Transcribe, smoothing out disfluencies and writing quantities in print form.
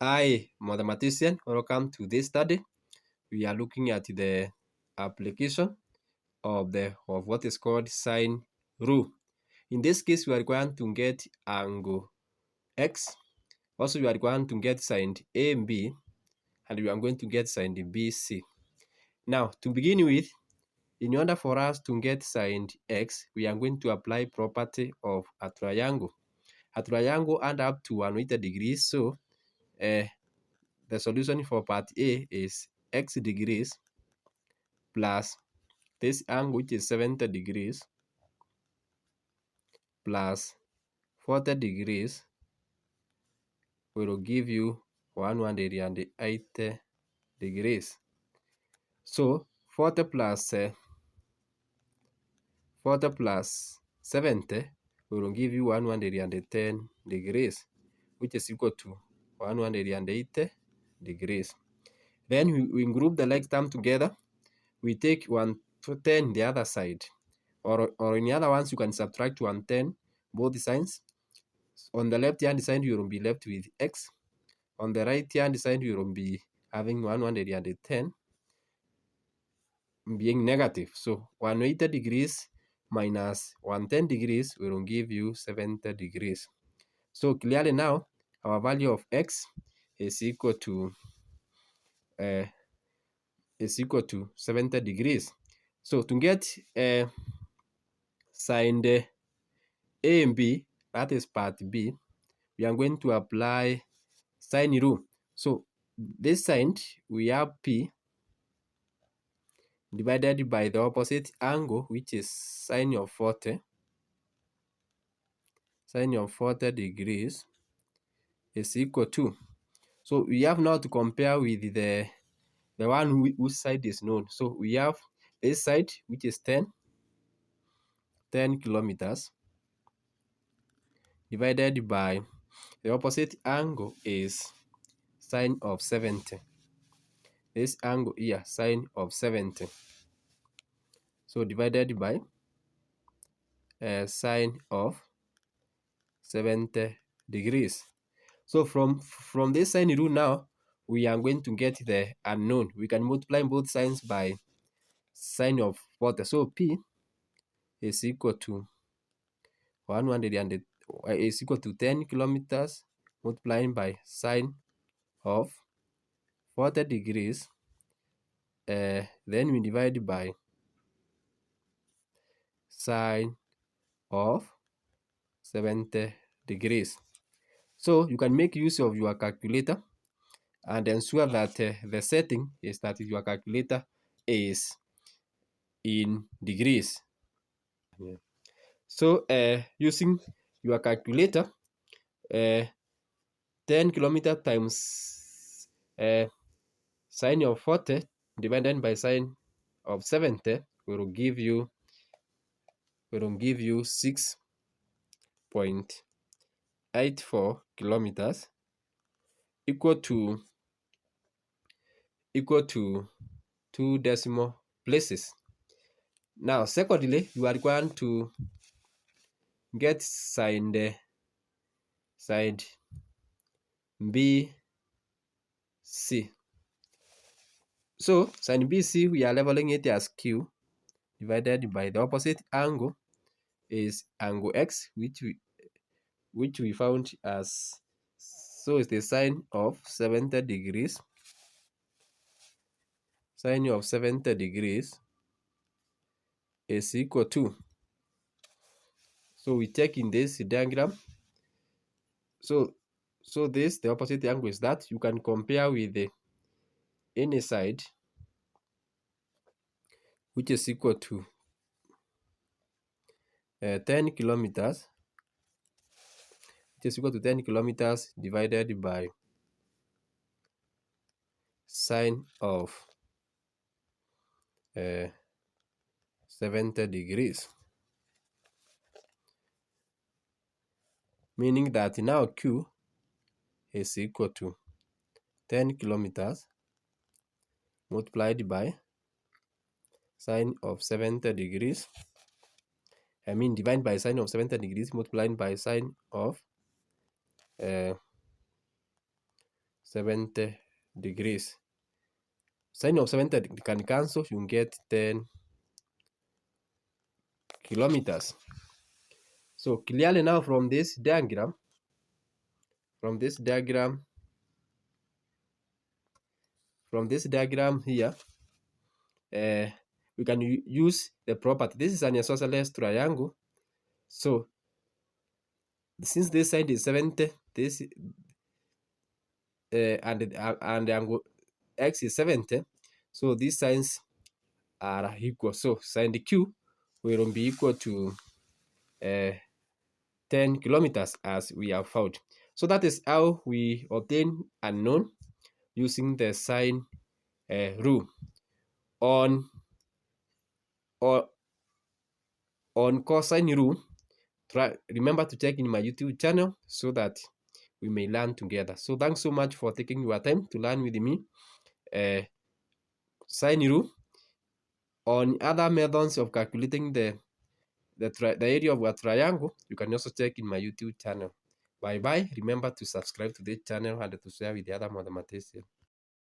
Hi, mathematician. Welcome to this study. We are looking at the application of what is called sine rule. In this case, we are going to get angle x. Also, we are going to get sine A and B, and we are going to get sine BC. Now, to begin with, in order for us to get sine x, we are going to apply property of a triangle. A triangle add up to 180 degrees, so the solution for part A is x degrees plus this angle, which is 70 degrees, plus 40 degrees will give you 180 degrees. So 40 plus 70 will give you 110 degrees, which is equal to 180 degrees. Then we group the like term together. We take 110 the other side, or in the other ones you can subtract 110 both signs. On the left hand side you will be left with x. On the right hand side you will be having 110 being negative. So 180 degrees minus 110 degrees will give you 70 degrees. So clearly now our value of x is equal to 70 degrees. So to get sine A and B, that is part B, we are going to apply sine rule. So this side we have P divided by the opposite angle, which is sine of 40. Sine of 40 degrees is equal to, so we have now to compare with the one whose side is known. So we have this side, which is 10 kilometers, divided by the opposite angle is sine of 70. This angle here, sine of 70. So divided by sine of 70 degrees. So from this sine rule now, we are going to get the unknown. We can multiply both signs by sine of 40. So P is equal to 10 kilometers multiplying by sine of 40 degrees. Then we divide by sine of 70 degrees. So you can make use of your calculator and ensure that the setting is that your calculator is in degrees. So using your calculator, 10 kilometer times sine of 40 divided by sine of 70 will give you 6.84 kilometers, equal to 2 decimal places. Now, secondly, you are going to get sine BC. So sine BC, we are leveling it as Q divided by the opposite angle is angle X, which we found as, so it's the sine of 70 degrees. Sine of 70 degrees is equal to, so we check in this diagram. So this, the opposite angle is that you can compare with the any side, which is equal to 10 kilometers, which is equal to 10 kilometers divided by sine of 70 degrees. Meaning that now Q is equal to 10 kilometers multiplied by sine of 70 degrees. I mean divided by sine of 70 degrees multiplied by sine of 70 degrees. Sine of 70 can cancel, you get 10 kilometers. So clearly now from this diagram, here, we can use the property. This is an isosceles triangle. So since this side is 70, this and the angle x is 70, so these signs are equal. So sine q will be equal to 10 kilometers as we have found. So that is how we obtain unknown using the sine rule. On cosine rule, remember to check in my YouTube channel so that we may learn together. So thanks so much for taking your time to learn with me. Sine rule. On other methods of calculating the area of a triangle, you can also check in my YouTube channel. Bye bye. Remember to subscribe to this channel and to share with the other mathematicians.